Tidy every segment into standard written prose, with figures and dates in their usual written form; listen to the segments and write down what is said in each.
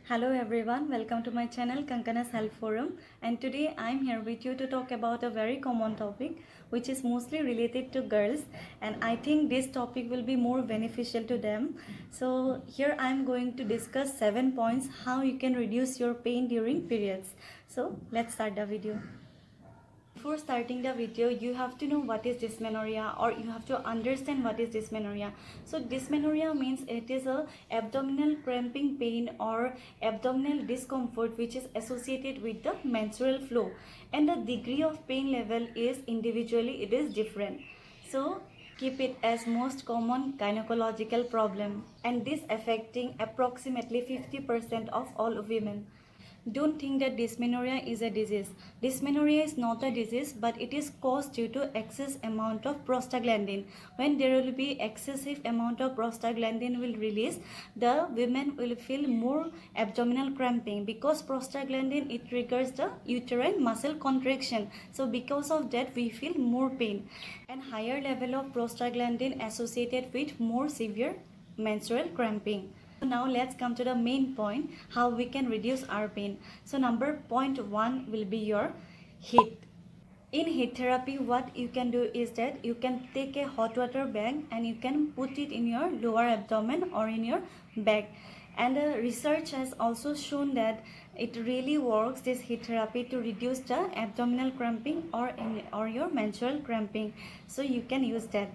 Hello everyone, welcome to my channel Kankana's Health Forum, and today I am here with you to talk about a very common topic which is mostly related to girls, and I think this topic will be more beneficial to them. So here I am going to discuss 7 points how you can reduce your pain during periods. So let's start the video. Before starting the video, you have to know what is dysmenorrhea, or you have to understand what is dysmenorrhea. So dysmenorrhea means it is a abdominal cramping pain or abdominal discomfort which is associated with the menstrual flow, and the degree of pain level is individually it is different. So keep it as most common gynecological problem, and this affecting approximately 50% of all women. Don't think that dysmenorrhea is a disease. Dysmenorrhea is not a disease, but it is caused due to excess amount of prostaglandin. When there will be excessive amount of prostaglandin will release, the women will feel more abdominal cramping, because prostaglandin it triggers the uterine muscle contraction. So because of that we feel more pain, and higher level of prostaglandin associated with more severe menstrual cramping. Now let's come to the main point, how we can reduce our pain. So point 1 will be your heat. In heat therapy, what you can do is that you can take a hot water bag and you can put it in your lower abdomen or in your back. And the research has also shown that it really works, this heat therapy, to reduce the abdominal cramping or your menstrual cramping. So you can use that.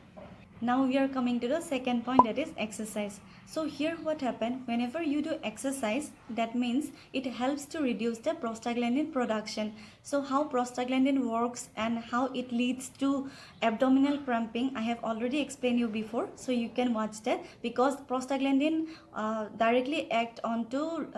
Now we are coming to the second point, that is exercise. So here what happens, whenever you do exercise, that means it helps to reduce the prostaglandin production. So how prostaglandin works and how it leads to abdominal cramping, I have already explained you before, so you can watch that, because prostaglandin directly act onto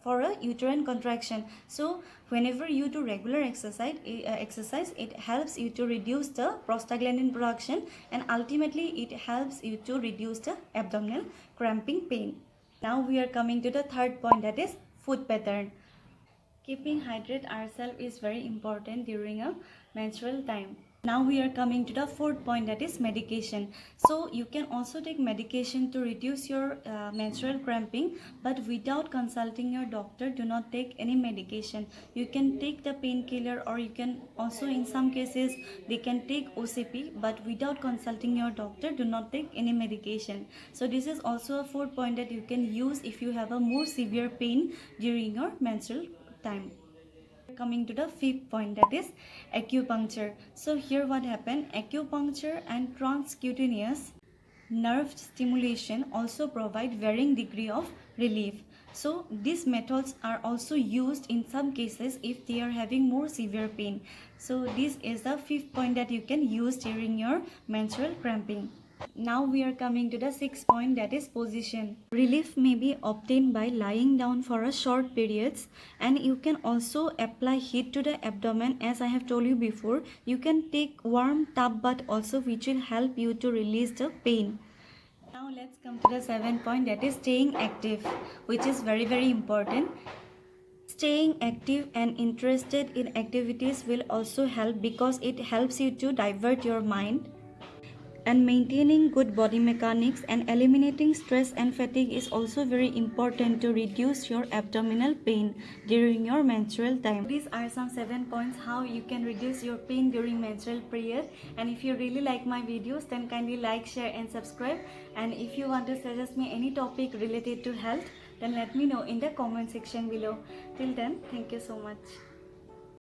for a uterine contraction. So whenever you do regular exercise, it helps you to reduce the prostaglandin production, and ultimately it helps you to reduce the abdominal cramping pain. Now we are coming to the third point, that is food pattern. Keeping hydrated ourselves is very important during a menstrual time. Now we are coming to the fourth point, that is medication. So you can also take medication to reduce your menstrual cramping, but without consulting your doctor, do not take any medication. You can take the painkiller, or you can also, in some cases they can take OCP, but without consulting your doctor, do not take any medication. So this is also a fourth point that you can use if you have a more severe pain during your menstrual time. Coming to the fifth point, that is acupuncture. So here what happened, acupuncture and transcutaneous nerve stimulation also provide varying degree of relief. So these methods are also used in some cases if they are having more severe pain. So this is the fifth point that you can use during your menstrual cramping. Now we are coming to the sixth point, that is position. Relief may be obtained by lying down for a short periods, and you can also apply heat to the abdomen. As I have told you before, you can take warm tub bath also, which will help you to release the pain. Now let's come to the seventh point, that is staying active, which is very important. Staying active and interested in activities will also help, because it helps you to divert your mind. And maintaining good body mechanics and eliminating stress and fatigue is also very important to reduce your abdominal pain during your menstrual time. These are some 7 points how you can reduce your pain during menstrual period. And if you really like my videos, then kindly like, share and subscribe. And if you want to suggest me any topic related to health, then let me know in the comment section below. Till then, thank you so much.